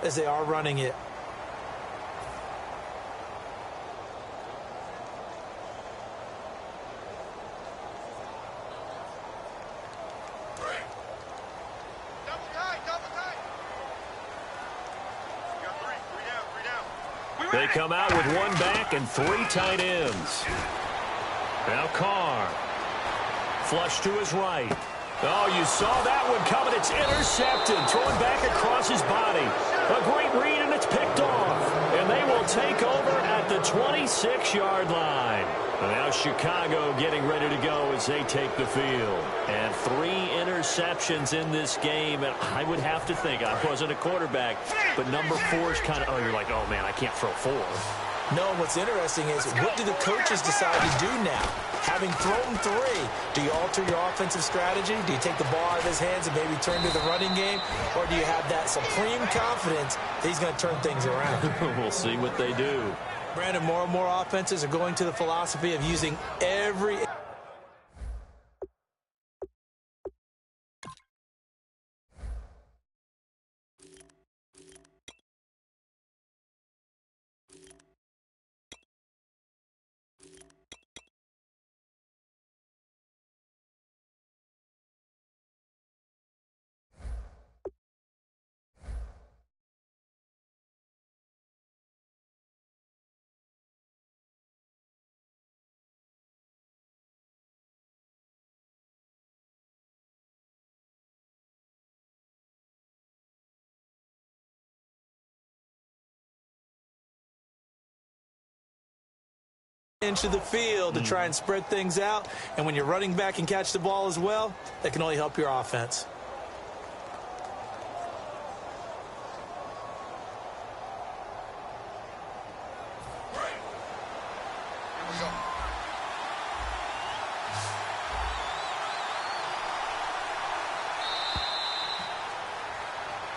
as they are running it. They come out with one back and three tight ends. Now Carr. Flush to his right. Oh, you saw that one coming. It's intercepted. Thrown back across his body. A great read, and it's picked off. And they will take over at the 26-yard line. And now Chicago getting ready to go as they take the field. And 3 interceptions in this game. And I would have to think, I wasn't a quarterback, but number 4 is kind of, you're like, oh, man, I can't throw 4. No, what's interesting is what do the coaches decide to do now? Having thrown 3, do you alter your offensive strategy? Do you take the ball out of his hands and maybe turn to the running game? Or do you have that supreme confidence that he's going to turn things around? We'll see what they do. Brandon, more and more offenses are going to the philosophy of using every into the field to try and spread things out. And when you're running back and catch the ball as well, that can only help your offense.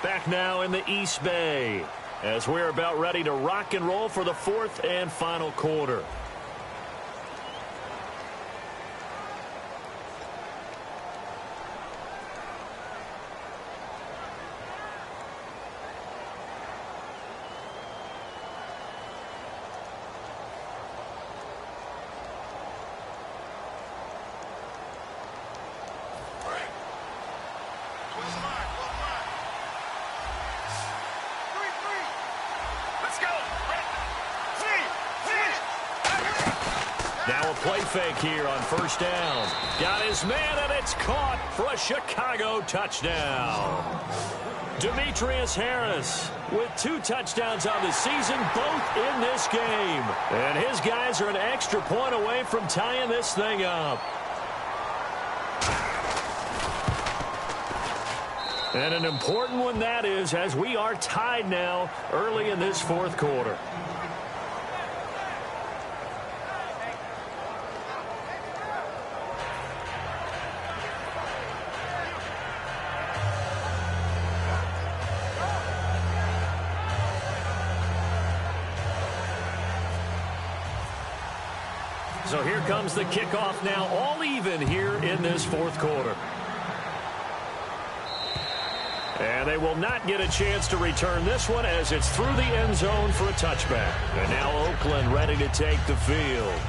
Back now in the East Bay as we're about ready to rock and roll for the 4th and final quarter. Now a play fake here on 1st down. Got his man, and it's caught for a Chicago touchdown. Demetrius Harris with 2 touchdowns on the season, both in this game. And his guys are an extra point away from tying this thing up. And an important one that is, as we are tied now early in this 4th quarter. So here comes the kickoff now, all even here in this 4th quarter. And they will not get a chance to return this one as it's through the end zone for a touchback. And now Oakland ready to take the field.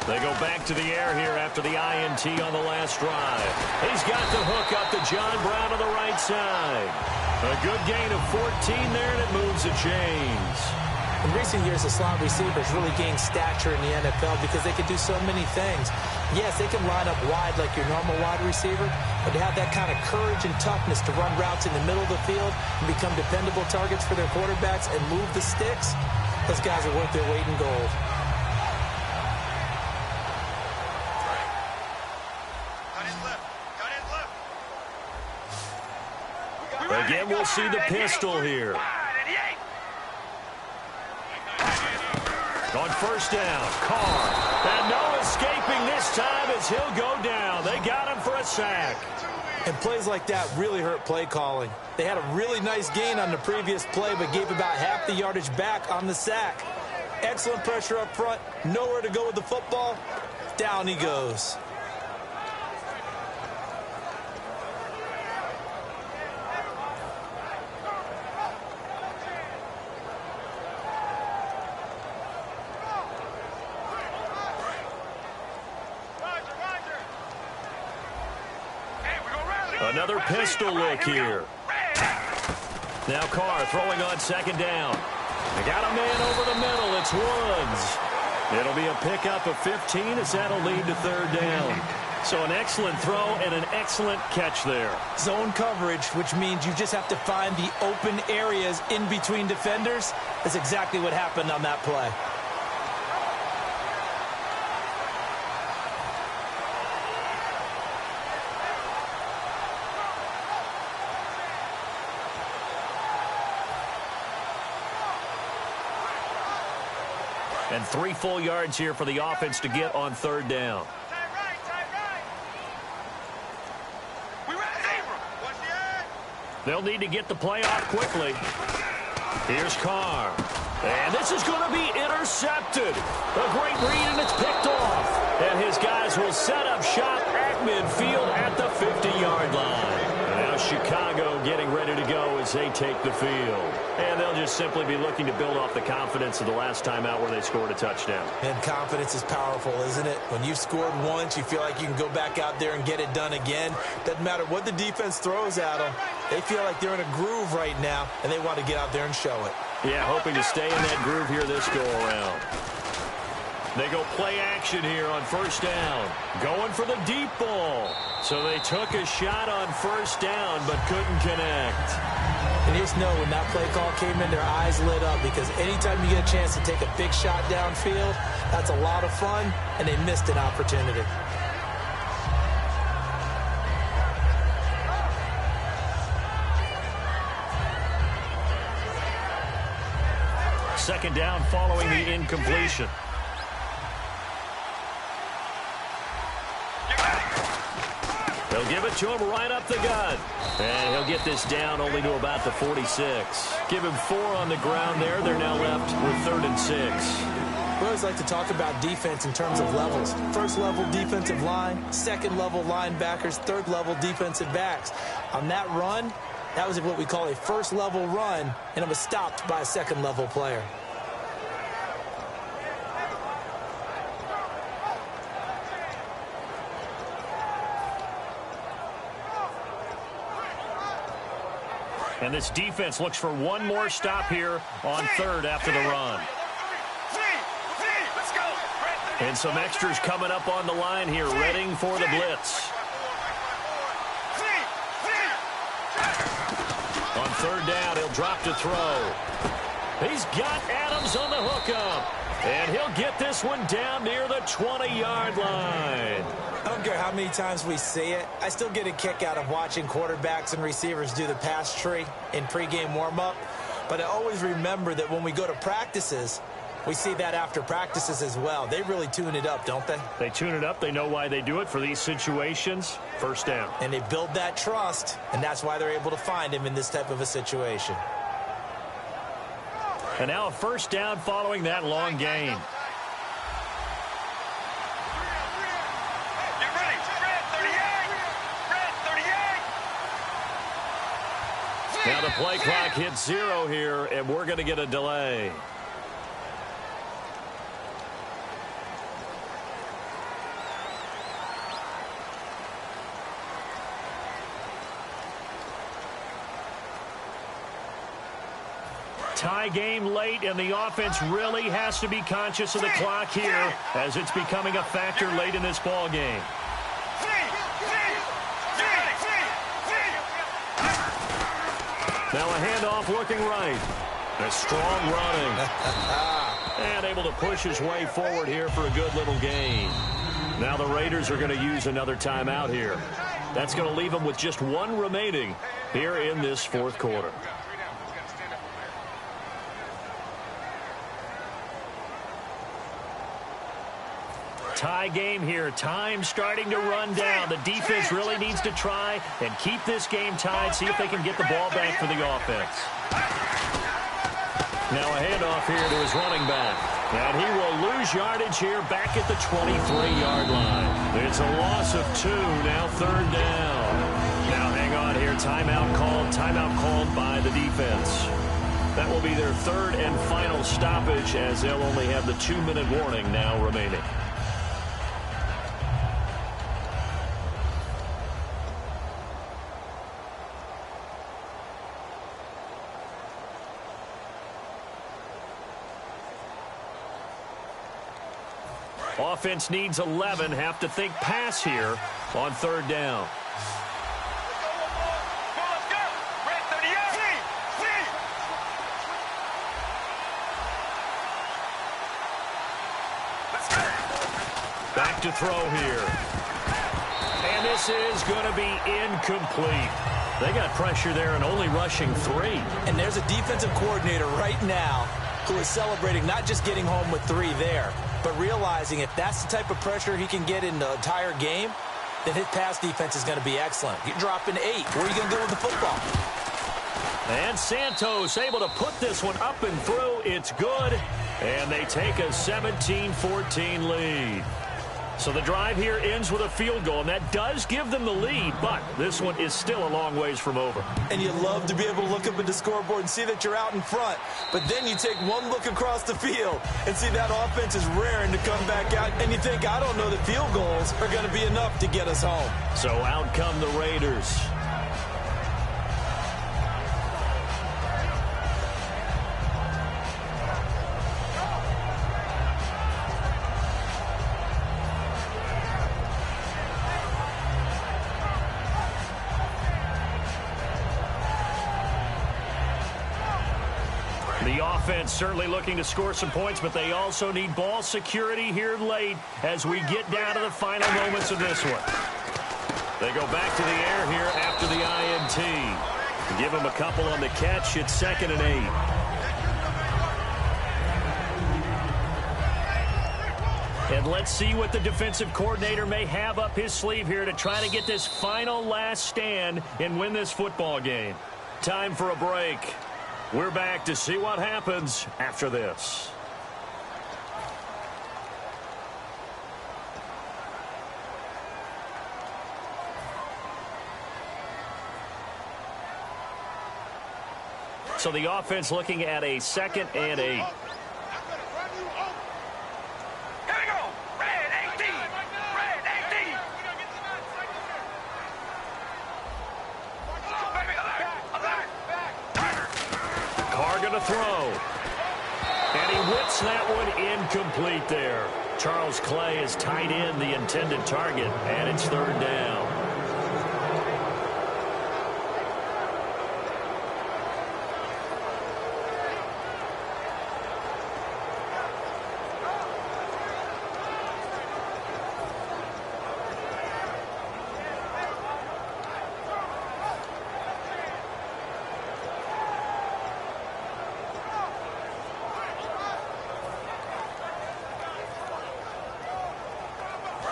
They go back to the air here after the INT on the last drive. He's got the hook up to John Brown on the right side. A good gain of 14 there, and it moves the chains. In recent years, the slot receivers really gained stature in the NFL because they can do so many things. Yes, they can line up wide like your normal wide receiver, but to have that kind of courage and toughness to run routes in the middle of the field and become dependable targets for their quarterbacks and move the sticks, those guys are worth their weight in gold. Again, we'll see the pistol here. On first down, Carr. And no escaping this time as he'll go down. They got him for a sack. And plays like that really hurt play calling. They had a really nice gain on the previous play, but gave about half the yardage back on the sack. Excellent pressure up front. Nowhere to go with the football. Down he goes. Another pistol look here. Now Carr throwing on second down. They got a man over the middle. It's Woods. It'll be a pickup of 15 as that'll lead to third down. So an excellent throw and an excellent catch there. Zone coverage, which means you just have to find the open areas in between defenders. That's exactly what happened on that play. And 3 full yards here for the offense to get on third down. They'll need to get the play off quickly. Here's Carr. And this is going to be intercepted. A great read, and it's picked off. And his guys will set up shop at midfield at the 50-yard line. And now Chicago getting ready to go as they take the field. And they'll just simply be looking to build off the confidence of the last time out where they scored a touchdown. And confidence is powerful, isn't it? When you've scored once, you feel like you can go back out there and get it done again. Doesn't matter what the defense throws at them. They feel like they're in a groove right now, and they want to get out there and show it. Yeah, hoping to stay in that groove here this go-around. They go play action here on first down. Going for the deep ball. So they took a shot on first down, but couldn't connect. And you just know when that play call came in, their eyes lit up, because anytime you get a chance to take a big shot downfield, that's a lot of fun, and they missed an opportunity. Second down following the incompletion. They'll give it to him right up the gut. And he'll get this down only to about the 46. Give him 4 on the ground there. They're now left with 3rd and 6. We always like to talk about defense in terms of levels. First level defensive line, second level linebackers, third level defensive backs. On that run, that was what we call a first level run, and it was stopped by a second level player. And this defense looks for one more stop here on third after the run. And some extras coming up on the line here, readying for the blitz. On third down, he'll drop to throw. He's got Adams on the hookup. And he'll get this one down near the 20-yard line. I don't care how many times we see it. I still get a kick out of watching quarterbacks and receivers do the pass tree in pregame warm-up. But I always remember that when we go to practices, we see that after practices as well. They really tune it up, don't they? They tune it up. They know why they do it for these situations. First down. And they build that trust, and that's why they're able to find him in this type of a situation. And now a first down following that long gain. Now the play clock hits 0 here, and we're going to get a delay. Tie game late, and the offense really has to be conscious of the clock here as it's becoming a factor late in this ball game. Now a handoff looking right. A strong running. And able to push his way forward here for a good little gain. Now the Raiders are going to use another timeout here. That's going to leave them with just 1 remaining here in this 4th quarter. tie game here. Time starting to run down. The defense really needs to try and keep this game tied, see if they can get the ball back for the offense. Now a handoff here to his running back. And he will lose yardage here back at the 23-yard line. It's a loss of 2, now 3rd down. Now hang on here. Timeout called by the defense. That will be their 3rd and final stoppage, as they'll only have the 2-minute warning now remaining. Offense needs 11. Have to think pass here on 3rd down. Back to throw here. And this is going to be incomplete. They got pressure there and only rushing 3. And there's a defensive coordinator right now who is celebrating not just getting home with 3 there, but realizing if that's the type of pressure he can get in the entire game, then his pass defense is going to be excellent. You're dropping 8. Where are you going to go with the football? And Santos able to put this one up and through. It's good. And they take a 17-14 lead. So the drive here ends with a field goal, and that does give them the lead, but this one is still a long ways from over. And you love to be able to look up at the scoreboard and see that you're out in front, but then you take one look across the field and see that offense is raring to come back out, and you think, I don't know that field goals are going to be enough to get us home. So out come the Raiders. The offense certainly looking to score some points, but they also need ball security here late as we get down to the final moments of this one. They go back to the air here after the INT. Give them a couple on the catch. It's 2nd and 8. And let's see what the defensive coordinator may have up his sleeve here to try to get this final last stand and win this football game. Time for a break. We're back to see what happens after this. So the offense looking at a 2nd and 8. To throw. And he whips that one incomplete there. Charles Clay is tight end, the intended target, and it's 3rd down.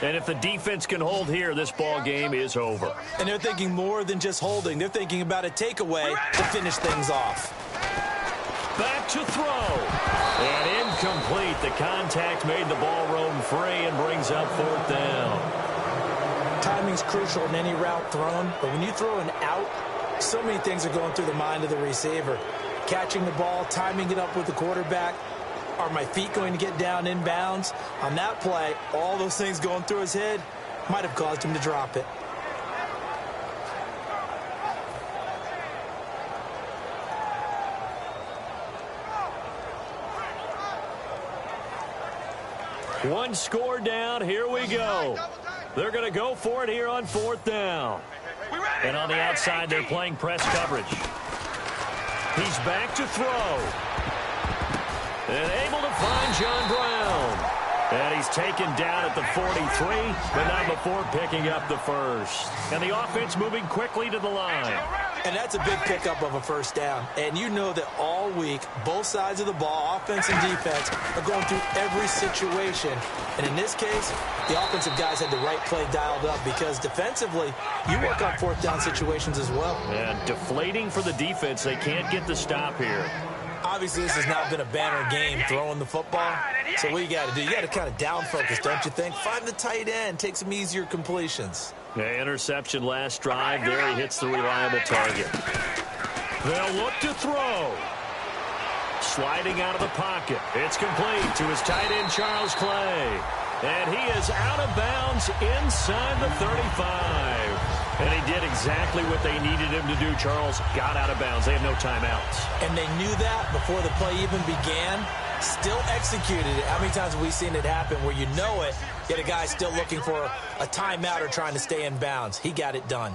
And if the defense can hold here, this ball game is over. And they're thinking more than just holding. They're thinking about a takeaway to finish things off. Back to throw. And incomplete. The contact made the ball roam free and brings up 4th down. Timing's crucial in any route thrown, but when you throw an out, so many things are going through the mind of the receiver. Catching the ball, timing it up with the quarterback. Are my feet going to get down inbounds? On that play, all those things going through his head might have caused him to drop it. One score down. Here we go. They're going to go for it here on 4th down. And on the outside, they're playing press coverage. He's back to throw. And able to find John Brown. And he's taken down at the 43, but not before picking up the first. And the offense moving quickly to the line. And that's a big pickup of a first down. And you know that all week, both sides of the ball, offense and defense, are going through every situation. And in this case, the offensive guys had the right play dialed up because defensively, you work on fourth down situations as well. And deflating for the defense. They can't get the stop here. Obviously, this has not been a banner game throwing the football. So what you got to do, you got to kind of down focus, don't you think? Find the tight end, take some easier completions. The interception last drive. There he hits the reliable target. They'll look to throw. Sliding out of the pocket. It's complete to his tight end, Charles Clay. And he is out of bounds inside the 35. And he did exactly what they needed him to do. Charles got out of bounds. They have no timeouts. And they knew that before the play even began. Still executed it. How many times have we seen it happen where you know it, yet a guy still looking for a timeout or trying to stay in bounds? He got it done.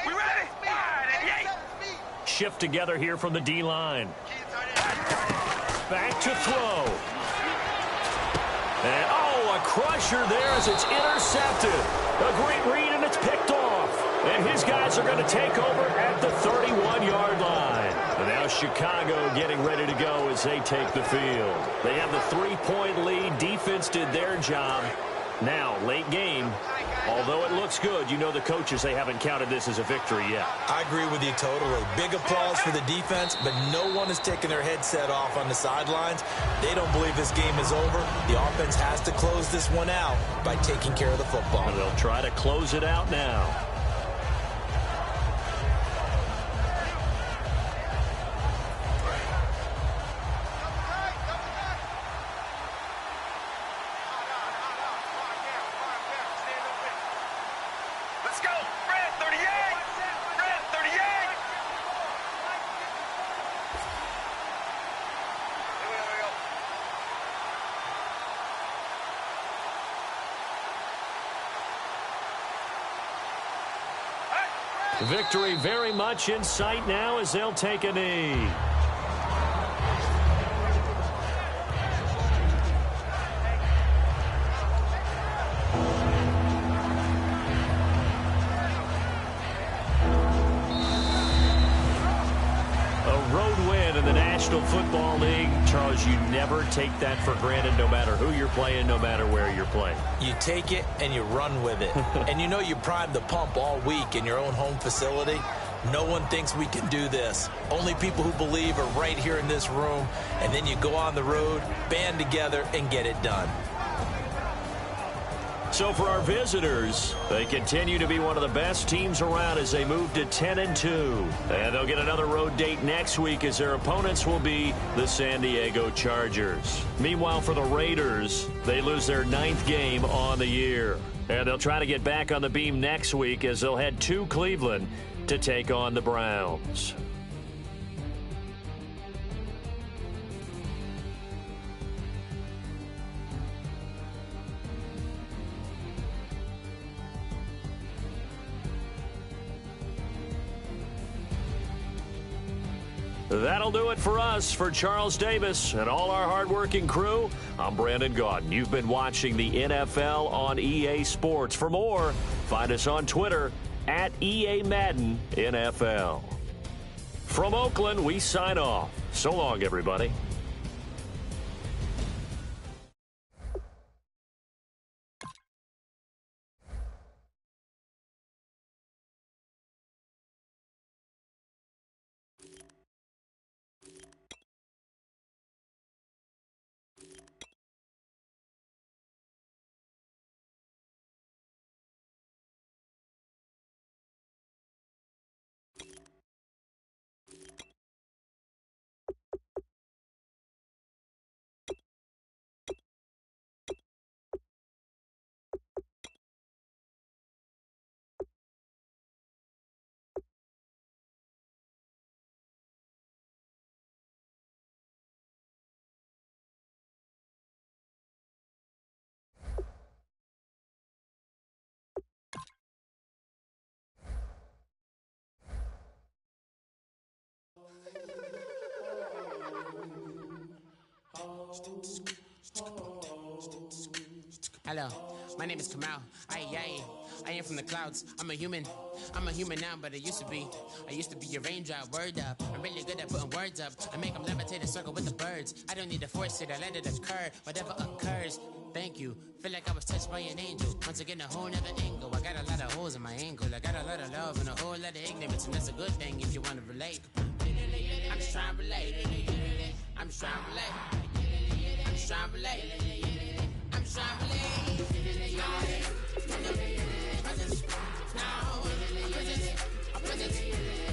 We ready? Shift together here from the D-line. Back to throw. And, a crusher there as it's intercepted. A great read, and it's picked off. And his guys are going to take over at the 31-yard line. And now Chicago getting ready to go as they take the field. They have the 3-point lead. Defense did their job. Now, late game, although it looks good, you know the coaches, they haven't counted this as a victory yet. I agree with you totally. Big applause for the defense, but no one is taking their headset off on the sidelines. They don't believe this game is over. The offense has to close this one out by taking care of the football. And they'll try to close it out now. Let's go. Red 38. Red 38. Victory very much in sight now as they'll take a knee. National Football League, Charles, you never take that for granted no matter who you're playing, no matter where you're playing. You take it and you run with it. And you know you primed the pump all week in your own home facility. No one thinks we can do this. Only people who believe are right here in this room. And then you go on the road, band together, and get it done. So for our visitors, they continue to be one of the best teams around as they move to 10-2. And they'll get another road date next week as their opponents will be the San Diego Chargers. Meanwhile, for the Raiders, they lose their 9th game on the year. And they'll try to get back on the beam next week as they'll head to Cleveland to take on the Browns. That'll do it for us. For Charles Davis and all our hardworking crew, I'm Brandon Gaudin. You've been watching the NFL on EA Sports. For more, find us on Twitter at EA Madden NFL. From Oakland, we sign off. So long, everybody. Hello, my name is Kamal. I am from the clouds. I'm a human. I'm a human now, but I used to be. I used to be a raindrop, word up. I'm really good at putting words up. I make them levitate and circle with the birds. I don't need to force it, I let it occur. Whatever occurs, thank you. Feel like I was touched by an angel. Once again, a whole nother angle. I got a lot of holes in my angle. I got a lot of love and a whole lot of ignorance, and that's a good thing if you want to relate. I'm just trying to relate. I'm just trying to relate. I'm just trying to relate. I'm just trying to relate. Presence. Now.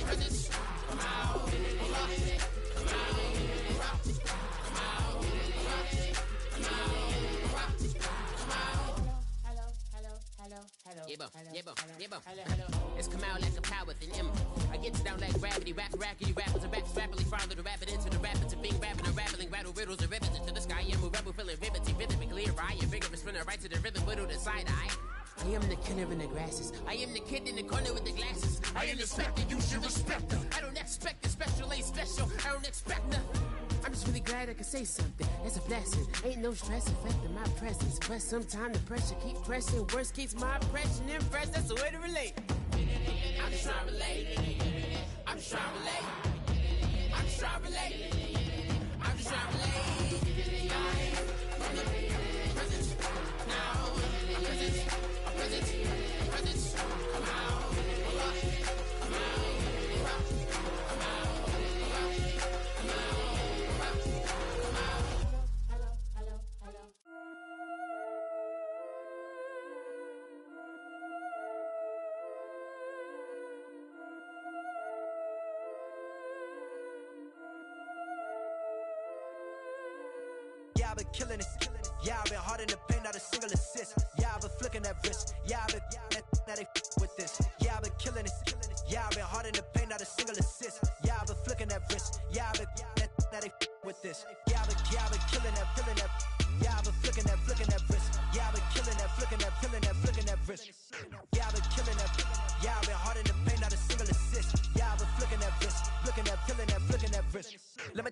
Presence. Come out. Come out. Hello. It's come out like a power within him. I get down like gravity, rackety rappers and raps rapidly follow the rapid into the rapids and being rapping and rattling, rattle riddles and rivets into the sky. I'm a rebel feeling vividly clear. I am vigorous, spinning right to the rhythm, widow the side eye. I am the killer in the grasses. I am the kid in the corner with the glasses. I am the specter, you should respect her. I don't expect a special, ain't special. I don't expect nothing. I'm just really glad I could say something. It's a blessing. Ain't no stress affecting my presence. But sometimes the pressure keep pressing. Worst keeps my impression impressed. That's the way to relate. I'm just trying to relate. I'm just trying to relate. I'm just trying to relate. I'm just trying to relate. Presence. Now. Presence. Come out. Come out. Yeah, I've been killing it. Yeah, I've been hard in the paint, not a single assist. Yeah, I've been flicking that wrist. Yeah, I've been now they with this. Yeah, I've been killing it. Yeah, I've been hard in the paint, not a single assist. Yeah, I've been flicking that wrist. Yeah, I've been now they with this. Yeah, I've been killing that. Yeah, I've been flicking that wrist. Yeah, I've been killing that, flicking that wrist. Yeah, I've been killing that. Yeah, I've been hard in the paint, not a single assist. Yeah, I've been flicking that wrist, flicking that wrist. Let me